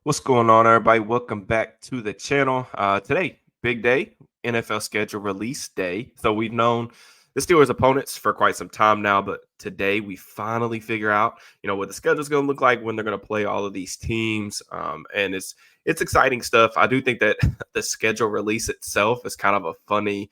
What's going on, everybody? Welcome back to the channel. Today, big day, NFL schedule release day. So we've known the Steelers' opponents for quite some time now, but today we finally figure out, what the schedule's going to look like when they're going to play all of these teams, and it's exciting stuff. I do think that the schedule release itself is kind of a funny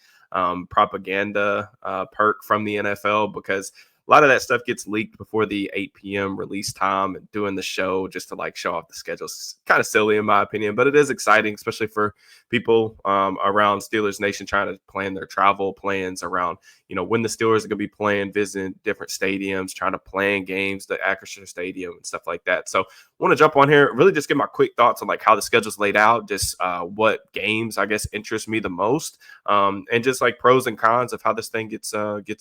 propaganda perk from the NFL because a lot of that stuff gets leaked before the 8 p.m. release time and doing the show just to like show off the schedule. It's kind of silly in my opinion, but it is exciting, especially for people around Steelers Nation trying to plan their travel plans around, when the Steelers are going to be playing, visiting different stadiums, trying to plan games, the Acrisure Stadium and stuff like that. So I want to jump on here, really just get my quick thoughts on like how the schedule's laid out, just what games I guess interest me the most, and just like pros and cons of how this thing gets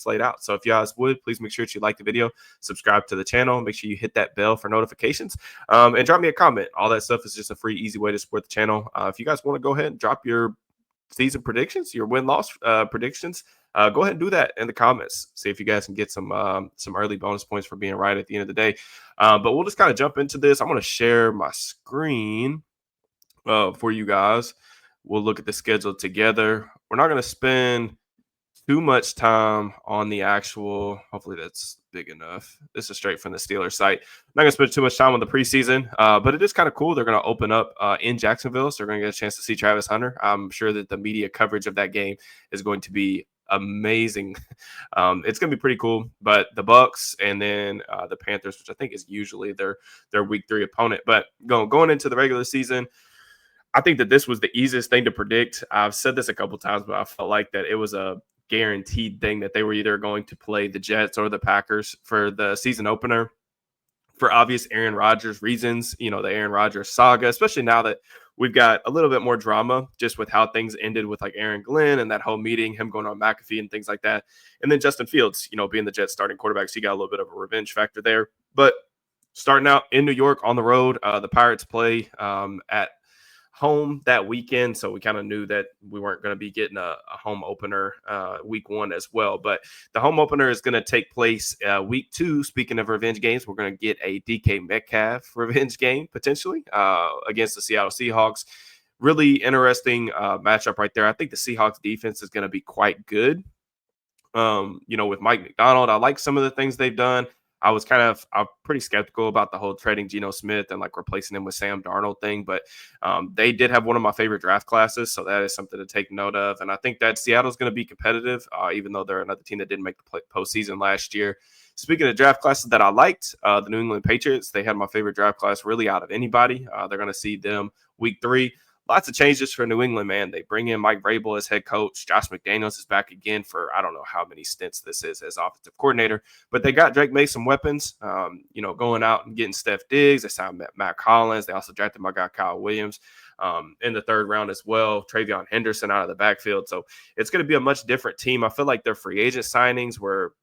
laid out. So if you guys would please make sure that you like the video, subscribe to the channel, make sure you hit that bell for notifications, and drop me a comment. All that stuff is just a free, easy way to support the channel. If you guys want to go ahead and drop your season predictions, your win-loss predictions, go ahead and do that in the comments. See if you guys can get some early bonus points for being right at the end of the day. But we'll just kind of jump into this. I'm going to share my screen for you guys. We'll look at the schedule together. We're not going to spend too much time on the actual. Hopefully that's big enough. This is straight from the Steelers site. I'm not going to spend too much time on the preseason, but it is kind of cool. They're going to open up in Jacksonville, so they're going to get a chance to see Travis Hunter. I'm sure that the media coverage of that game is going to be amazing. It's going to be pretty cool. But the Bucks and then the Panthers, which I think is usually their week 3 opponent. But going into the regular season, I think that this was the easiest thing to predict. I've said this a couple times, but I felt like that it was a guaranteed thing that they were either going to play the Jets or the Packers for the season opener for obvious Aaron Rodgers reasons, the Aaron Rodgers saga, especially now that we've got a little bit more drama just with how things ended with like Aaron Glenn and that whole meeting, him going on McAfee and things like that. And then Justin Fields, being the Jets starting quarterback. So you got a little bit of a revenge factor there. But starting out in New York on the road, the Pirates play at home that weekend, so we kind of knew that we weren't going to be getting a home opener week 1 as well. But the home opener is going to take place week 2. Speaking of revenge games, we're going to get a DK Metcalf revenge game potentially against the Seattle Seahawks. Really interesting matchup right there. I think the Seahawks defense is going to be quite good. With Mike McDonald, I like some of the things they've done. I'm pretty skeptical about the whole trading Geno Smith and like replacing him with Sam Darnold thing, but they did have one of my favorite draft classes, so that is something to take note of. And I think that Seattle's going to be competitive, even though they're another team that didn't make the postseason last year. Speaking of draft classes that I liked, the New England Patriots, they had my favorite draft class really out of anybody. They're going to see them week 3. Lots of changes for New England, man. They bring in Mike Vrabel as head coach. Josh McDaniels is back again for I don't know how many stints this is as offensive coordinator, but they got Drake Mason weapons, going out and getting Steph Diggs. They signed Matt Collins. They also drafted my guy Kyle Williams in the 3rd round as well. Travion Henderson out of the backfield. So it's going to be a much different team. I feel like their free agent signings were,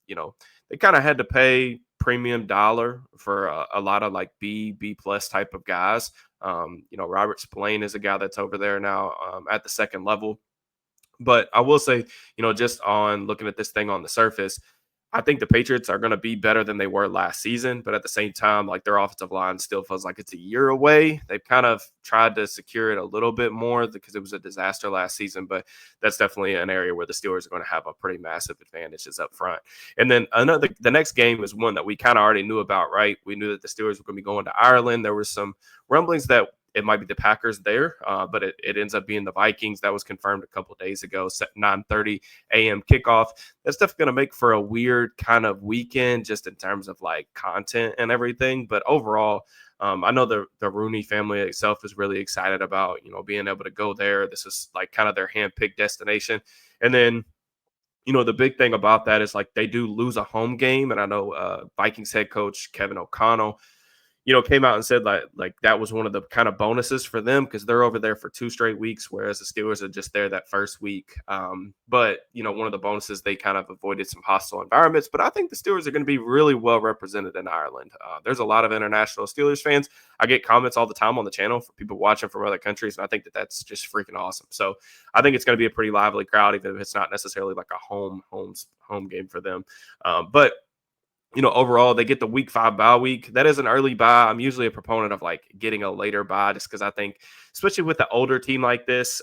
they kind of had to pay premium dollar for a lot of like B plus type of guys. Robert Spillane is a guy that's over there now at the 2nd level. But I will say, just on looking at this thing on the surface, I think the Patriots are going to be better than they were last season. But at the same time, like their offensive line still feels like it's a year away. They've kind of tried to secure it a little bit more because it was a disaster last season. But that's definitely an area where the Steelers are going to have a pretty massive advantage is up front. And then the next game is one that we kind of already knew about, right? We knew that the Steelers were going to be going to Ireland. There was some rumblings that it might be the Packers there, but it ends up being the Vikings. That was confirmed a couple of days ago, 9:30 a.m. kickoff. That's definitely going to make for a weird kind of weekend just in terms of like content and everything. But overall, I know the Rooney family itself is really excited about, being able to go there. This is like kind of their hand-picked destination. And then, the big thing about that is like they do lose a home game. And I know Vikings head coach Kevin O'Connell, came out and said like that was one of the kind of bonuses for them because they're over there for 2 straight weeks, whereas the Steelers are just there that first week. But one of the bonuses, they kind of avoided some hostile environments. But I think the Steelers are going to be really well represented in Ireland. There's a lot of international Steelers fans. I get comments all the time on the channel for people watching from other countries, and I think that that's just freaking awesome. So I think it's going to be a pretty lively crowd, even if it's not necessarily like a home game for them. But overall, they get the week 5 bye week. That is an early bye. I'm usually a proponent of like getting a later bye just because I think, especially with the older team like this,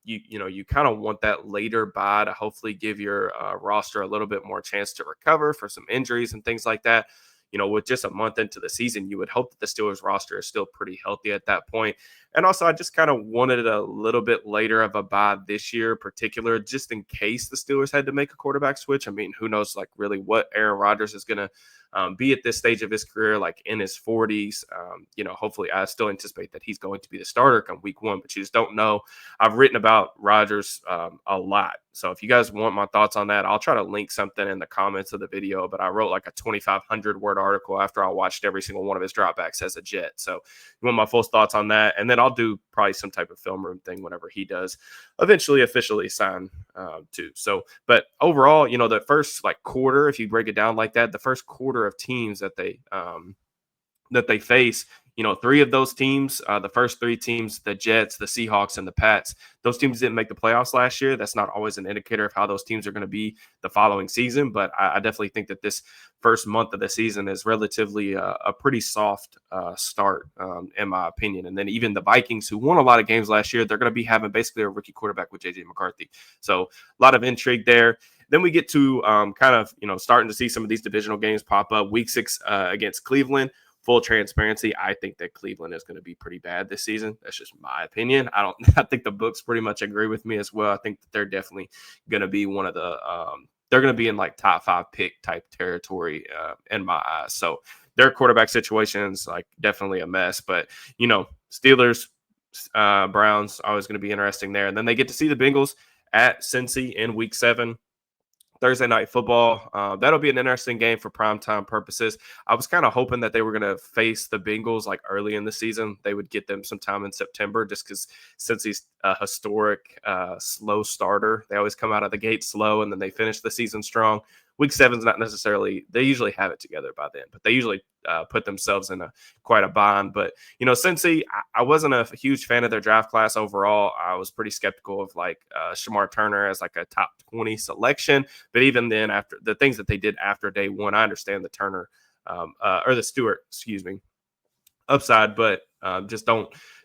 you kind of want that later bye to hopefully give your roster a little bit more chance to recover for some injuries and things like that. With just a month into the season, you would hope that the Steelers roster is still pretty healthy at that point. And also, I just kind of wanted a little bit later of a bye this year, particular, just in case the Steelers had to make a quarterback switch. I mean, who knows, like really what Aaron Rodgers is going to be at this stage of his career, like in his 40s. Hopefully, I still anticipate that he's going to be the starter come week 1, but you just don't know. I've written about Rodgers a lot. So if you guys want my thoughts on that, I'll try to link something in the comments of the video. But I wrote like a 2,500 word article after I watched every single one of his dropbacks as a Jet. So you want my full thoughts on that. And then I'll do probably some type of film room thing whenever he does eventually officially sign too. So, but overall, the first like quarter, if you break it down like that, the first quarter of teams that they face, 3 of those teams, the first 3 teams, the Jets, the Seahawks, and the Pats, those teams didn't make the playoffs last year. That's not always an indicator of how those teams are going to be the following season, but I definitely think that this first month of the season is relatively a pretty soft start, in my opinion. And then even the Vikings, who won a lot of games last year, they're going to be having basically a rookie quarterback with J.J. McCarthy. So a lot of intrigue there. Then we get to kind of, starting to see some of these divisional games pop up. Week 6 against Cleveland. Full transparency, I think that Cleveland is going to be pretty bad this season. That's just my opinion. I think the books pretty much agree with me as well. I think that they're definitely going to be one of the they're going to be in like top 5 pick type territory in my eyes. So their quarterback situation is like definitely a mess. But Steelers, Browns always going to be interesting there. And then they get to see the Bengals at Cincy in week 7. Thursday night football. That'll be an interesting game for primetime purposes. I was kind of hoping that they were going to face the Bengals like early in the season. They would get them sometime in September just because since he's a historic slow starter, they always come out of the gate slow and then they finish the season strong. Week 7 is not necessarily, they usually have it together by then, but they usually put themselves in quite a bind. But, Cincy, I wasn't a huge fan of their draft class overall. I was pretty skeptical of like Shamar Turner as like a top 20 selection. But even then, after the things that they did after day 1, I understand the Turner or the Stewart, upside, but just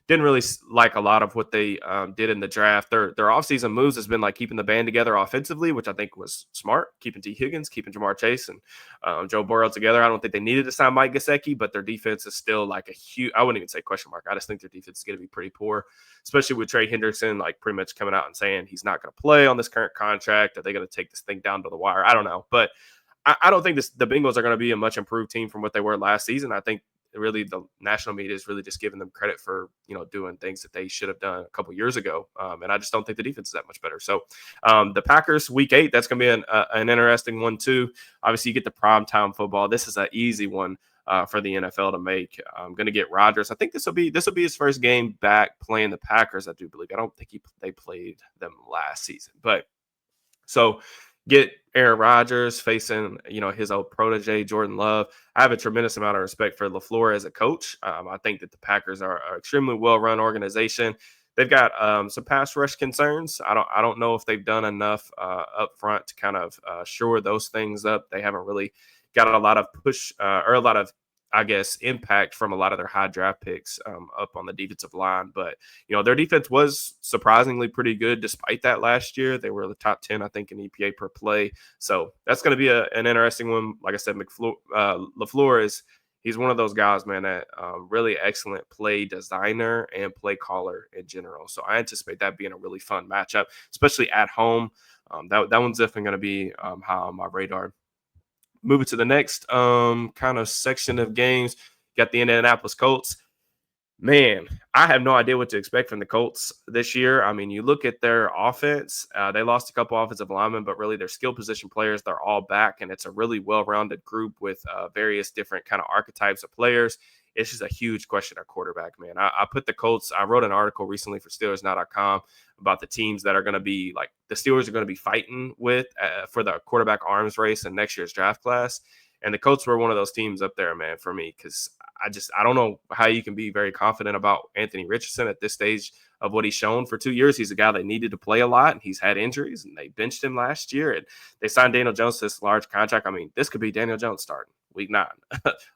didn't really like a lot of what they did in the draft. Their offseason moves has been like keeping the band together offensively, which I think was smart, keeping T. Higgins, keeping Jamar Chase and Joe Burrow together. I don't think they needed to sign Mike Gesicki, but their defense is still like a huge, I wouldn't even say question mark. I just think their defense is going to be pretty poor, especially with Trey Hendrickson like pretty much coming out and saying he's not going to play on this current contract. Are they going to take this thing down to the wire? I don't know, but I don't think the Bengals are going to be a much improved team from what they were last season. I think really the national media is really just giving them credit for doing things that they should have done a couple years ago, and I just don't think the defense is that much better. So the Packers week 8, that's going to be an interesting one too. Obviously you get the primetime football. This is an easy one for the NFL to make. I'm going to get Rodgers. I think this will be his first game back playing the Packers. I do believe. I don't think they played them last season, but so get Aaron Rodgers facing, his old protege, Jordan Love. I have a tremendous amount of respect for LaFleur as a coach. I think that the Packers are an extremely well-run organization. They've got some pass rush concerns. I don't know if they've done enough up front to kind of shore those things up. They haven't really got a lot of push or a lot of, I guess, impact from a lot of their high draft picks up on the defensive line. But, their defense was surprisingly pretty good despite that last year. They were the top 10, I think, in EPA per play. So that's going to be an interesting one. Like I said, LaFleur he's one of those guys, man, that really excellent play designer and play caller in general. So I anticipate that being a really fun matchup, especially at home. That one's definitely going to be high on my radar. Moving to the next kind of section of games, got the Indianapolis Colts. Man, I have no idea what to expect from the Colts this year. I mean, you look at their offense, they lost a couple offensive linemen, but really their skill position players, they're all back, and it's a really well-rounded group with various different kind of archetypes of players. It's just a huge question at quarterback, man. I put the Colts, I wrote an article recently for SteelersNow.com about the teams that are going to be like the Steelers are going to be fighting with for the quarterback arms race in next year's draft class. And the Colts were one of those teams up there, man, for me, because I don't know how you can be very confident about Anthony Richardson at this stage of what he's shown for 2 years. He's a guy that needed to play a lot, and he's had injuries, and they benched him last year, and they signed Daniel Jones to this large contract. I mean, this could be Daniel Jones starting. week 9.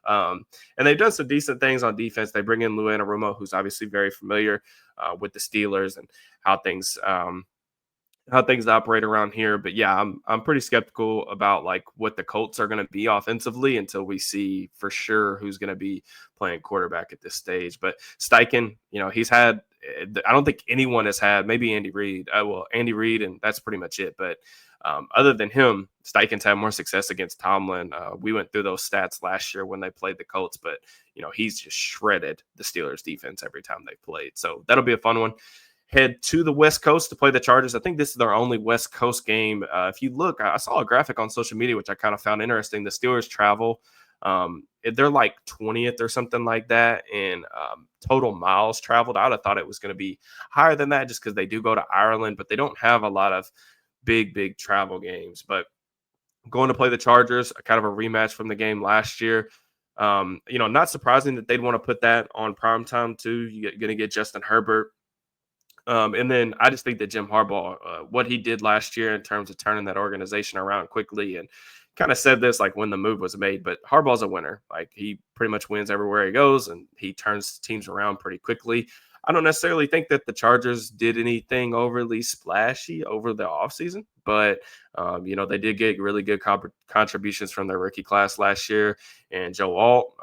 um, and they've done some decent things on defense. They bring in Lou Anarumo, who's obviously very familiar with the Steelers and how things operate around here. But yeah, I'm pretty skeptical about like what the Colts are going to be offensively until we see for sure who's going to be playing quarterback at this stage. But Steichen, he's had. I don't think anyone has had. Maybe Andy Reid. Well, Andy Reid, and that's pretty much it. But other than him, Steichen's had more success against Tomlin. We went through those stats last year when they played the Colts, but he's just shredded the Steelers defense every time they played. So that'll be a fun one. Head to the West Coast to play the Chargers. I think this is their only West Coast game. If you look, I saw a graphic on social media, which I kind of found interesting. The Steelers travel. They're like 20th or something like that in total miles traveled. I would have thought it was going to be higher than that just because they do go to Ireland, but they don't have a lot of big travel games. But going to play the Chargers, kind of a rematch from the game last year. Not surprising that they'd want to put that on primetime too. You're going to get Justin Herbert. And then I just think that Jim Harbaugh, what he did last year in terms of turning that organization around quickly, and kind of said this like when the move was made, but Harbaugh's a winner. Like he pretty much wins everywhere he goes, and he turns teams around pretty quickly. I don't necessarily think that the Chargers did anything overly splashy over the offseason, but they did get really good contributions from their rookie class last year. And Joe Alt,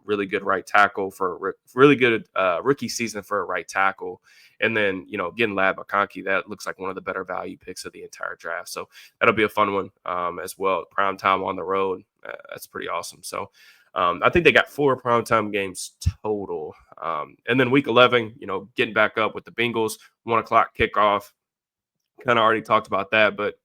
really good right tackle for really good rookie season for a right tackle. And then, getting Lad McConkey, that looks like one of the better value picks of the entire draft. So that'll be a fun one as well. Prime time on the road. That's pretty awesome. So I think they got 4 primetime games total. And then week 11, getting back up with the Bengals, 1 o'clock kickoff. Kind of already talked about that. But,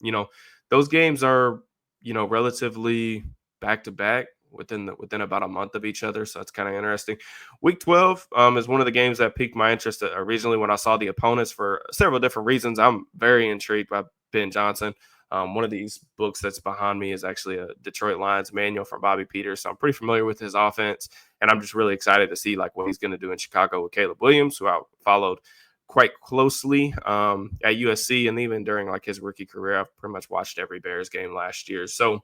those games are, relatively back to back within about a month of each other. So that's kind of interesting. Week 12 is one of the games that piqued my interest originally when I saw the opponents for several different reasons. I'm very intrigued by Ben Johnson. One of these books that's behind me is actually a Detroit Lions manual from Bobby Peters. So I'm pretty familiar with his offense, and I'm just really excited to see like what he's going to do in Chicago with Caleb Williams, who I followed quite closely at USC, and even during like his rookie career, I've pretty much watched every Bears game last year. So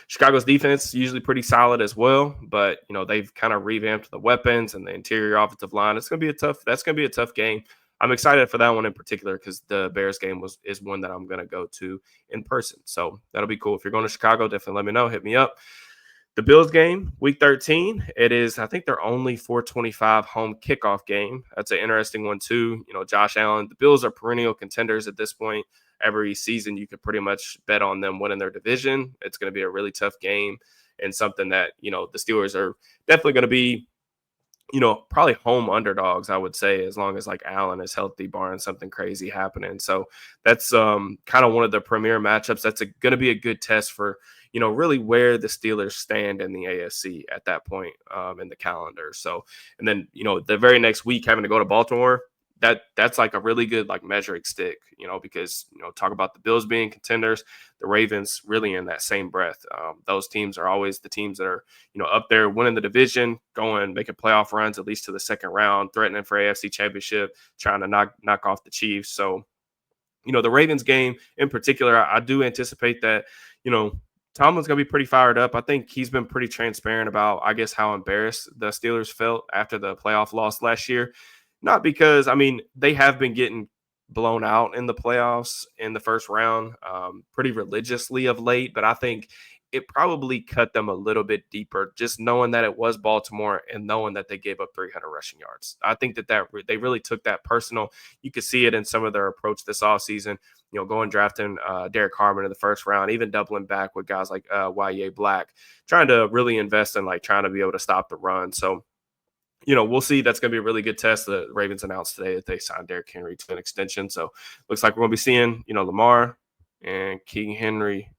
Chicago's defense is usually pretty solid as well, but they've kind of revamped the weapons and the interior offensive line. That's going to be a tough game. I'm excited for that one in particular because the Bears game is one that I'm going to go to in person. So that'll be cool. If you're going to Chicago, definitely let me know. Hit me up. The Bills game, week 13, it is, I think, their only 425 home kickoff game. That's an interesting one, too. Josh Allen, the Bills are perennial contenders at this point. Every season, you could pretty much bet on them winning their division. It's going to be a really tough game and something that, the Steelers are definitely going to be, probably home underdogs, I would say, as long as like Allen is healthy, barring something crazy happening. So that's kind of one of the premier matchups. That's going to be a good test for, really where the Steelers stand in the AFC at that point in the calendar. So, and then, the very next week having to go to Baltimore, that's like a really good like measuring stick, because, talk about the Bills being contenders, the Ravens really in that same breath. Those teams are always the teams that are, up there winning the division, making playoff runs, at least to the second round, threatening for AFC championship, trying to knock off the Chiefs. So, the Ravens game in particular, I do anticipate that, Tomlin's going to be pretty fired up. I think he's been pretty transparent about, I guess, how embarrassed the Steelers felt after the playoff loss last year. Not because, they have been getting blown out in the playoffs in the first round pretty religiously of late, but I think it probably cut them a little bit deeper just knowing that it was Baltimore and knowing that they gave up 300 rushing yards. I think that they really took that personal. You could see it in some of their approach this offseason, going drafting Derek Harmon in the first round, even doubling back with guys like Y.A. Black, trying to really invest in like trying to be able to stop the run. So, we'll see. That's going to be a really good test. The Ravens announced today that they signed Derrick Henry to an extension. So looks like we're going to be seeing, Lamar and King Henry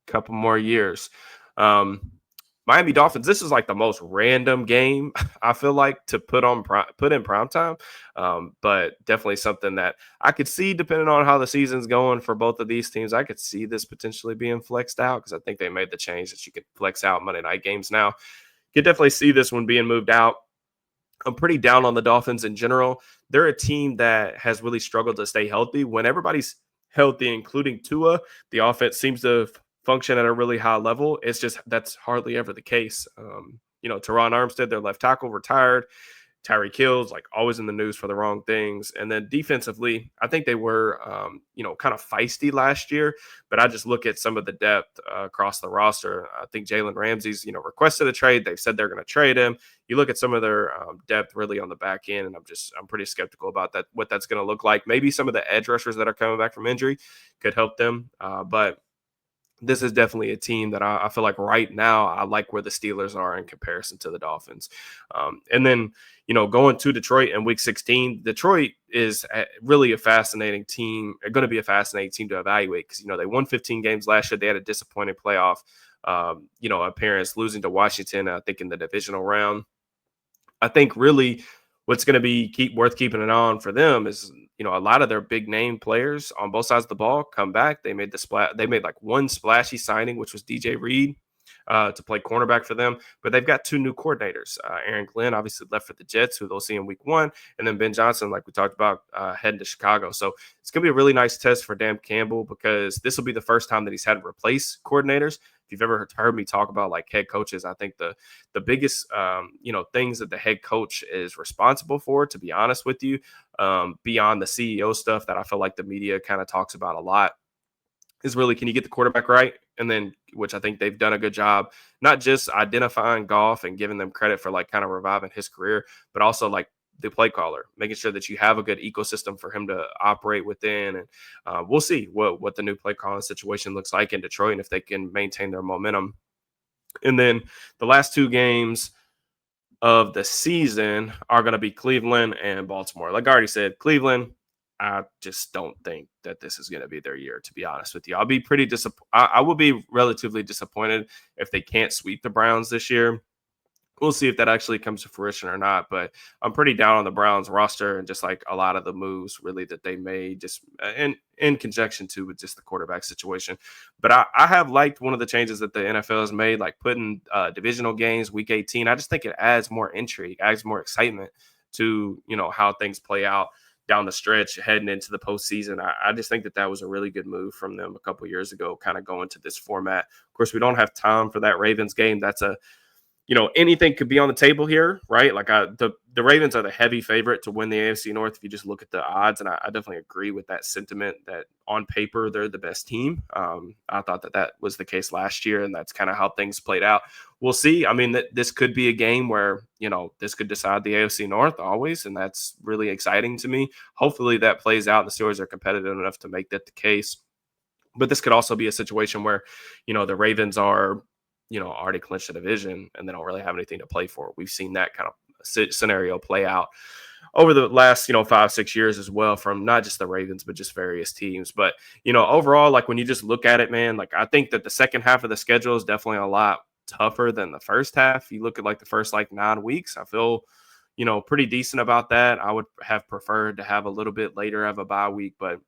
a couple more years. Miami Dolphins, this is like the most random game I feel like to put in primetime, but definitely something that I could see depending on how the season's going for both of these teams. I could see this potentially being flexed out because I think they made the change that you could flex out Monday night games now. Could definitely see this one being moved out. I'm pretty down on the Dolphins in general. They're a team that has really struggled to stay healthy. When everybody's healthy, including Tua, the offense seems to function at a really high level. It's just that's hardly ever the case. Teron Armstead, their left tackle, retired. Tyreek Hill's like always in the news for the wrong things. And then defensively, I think they were, kind of feisty last year. But I just look at some of the depth across the roster. I think Jalen Ramsey's, requested a trade. They've said they're going to trade him. You look at some of their depth really on the back end, and I'm pretty skeptical about that, what that's going to look like. Maybe some of the edge rushers that are coming back from injury could help them. But this is definitely a team that I feel like right now I like where the Steelers are in comparison to the Dolphins. And then, going to Detroit in week 16, Detroit is really a fascinating team, going to be a fascinating team to evaluate because, they won 15 games last year. They had a disappointing playoff, appearance, losing to Washington, I think in the divisional round. I think really what's going to be worth keeping an eye on for them is a lot of their big name players on both sides of the ball come back. They made They made like one splashy signing, which was DJ Reed to play cornerback for them. But they've got two new coordinators. Aaron Glenn obviously left for the Jets, who they'll see in week 1, and then Ben Johnson, like we talked about, heading to Chicago. So it's going to be a really nice test for Dan Campbell because this will be the first time that he's had to replace coordinators. If you've ever heard me talk about like head coaches, I think the biggest things that the head coach is responsible for, to be honest with you, beyond the CEO stuff that I feel like the media kind of talks about a lot, is really, can you get the quarterback right? And then, which I think they've done a good job, not just identifying Goff and giving them credit for like kind of reviving his career, but also like the play caller, making sure that you have a good ecosystem for him to operate within. And we'll see what the new play calling situation looks like in Detroit and if they can maintain their momentum. And then the last 2 games of the season are going to be Cleveland and Baltimore. Like I already said, Cleveland, I just don't think that this is going to be their year, to be honest with you. I'll be pretty disappointed. I will be relatively disappointed if they can't sweep the Browns this year. We'll see if that actually comes to fruition or not. But I'm pretty down on the Browns roster and just like a lot of the moves really that they made, just in conjunction to with just the quarterback situation. But I have liked one of the changes that the NFL has made, like putting divisional games week 18. I just think it adds more intrigue, adds more excitement to how things play out down the stretch heading into the postseason. I just think that was a really good move from them a couple years ago, kind of going to this format. Of course, we don't have time for that Ravens game. That's anything could be on the table here, right? Like the Ravens are the heavy favorite to win the AFC North if you just look at the odds, and I definitely agree with that sentiment that on paper they're the best team. I thought that was the case last year, and that's kind of how things played out. We'll see. I mean, this could be a game where this could decide the AFC North always, and that's really exciting to me. Hopefully that plays out. The Steelers are competitive enough to make that the case, but this could also be a situation where the Ravens are already clinched the division and they don't really have anything to play for. We've seen that kind of scenario play out over the last, 5-6 years as well, from not just the Ravens, but just various teams. But, overall, like when you just look at it, man, like I think that the second half of the schedule is definitely a lot tougher than the first half. You look at like the first 9 weeks, I feel, pretty decent about that. I would have preferred to have a little bit later of a bye week, but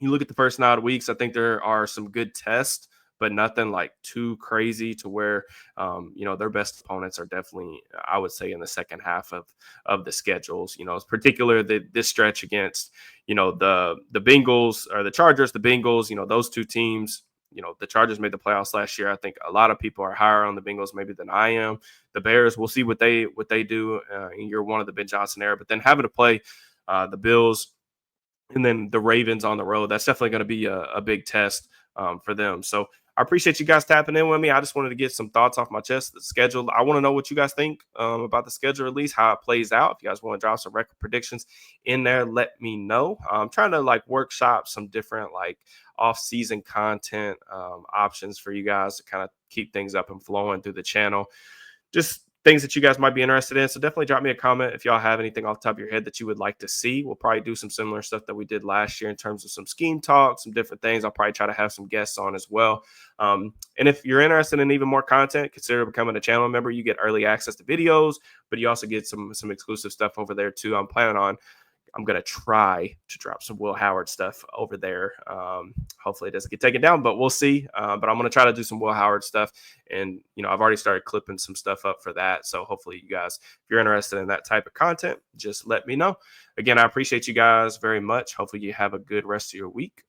you look at the first 9 weeks, I think there are some good tests, but nothing like too crazy to where, their best opponents are definitely, I would say, in the second half of the schedules. It's particular this stretch against, the Bengals or the Chargers, the Bengals, those two teams. The Chargers made the playoffs last year. I think a lot of people are higher on the Bengals maybe than I am. The Bears, we'll see what they do in year 1 of the Ben Johnson era. But then having to play the Bills and then the Ravens on the road, that's definitely going to be a big test for them. So I appreciate you guys tapping in with me. I just wanted to get some thoughts off my chest. The schedule, I want to know what you guys think about the schedule, at least how it plays out. If you guys want to drop some record predictions in there, let me know. I'm trying to workshop some different off-season content options for you guys to kind of keep things up and flowing through the channel. Just things that you guys might be interested in. So definitely drop me a comment if y'all have anything off the top of your head that you would like to see. We'll probably do some similar stuff that we did last year in terms of some scheme talk, some different things. I'll probably try to have some guests on as well. And if you're interested in even more content, consider becoming a channel member. You get early access to videos, but you also get some exclusive stuff over there too. I'm going to try to drop some Will Howard stuff over there. Hopefully it doesn't get taken down, but we'll see. But I'm going to try to do some Will Howard stuff. And, I've already started clipping some stuff up for that. So hopefully you guys, if you're interested in that type of content, just let me know. Again, I appreciate you guys very much. Hopefully you have a good rest of your week.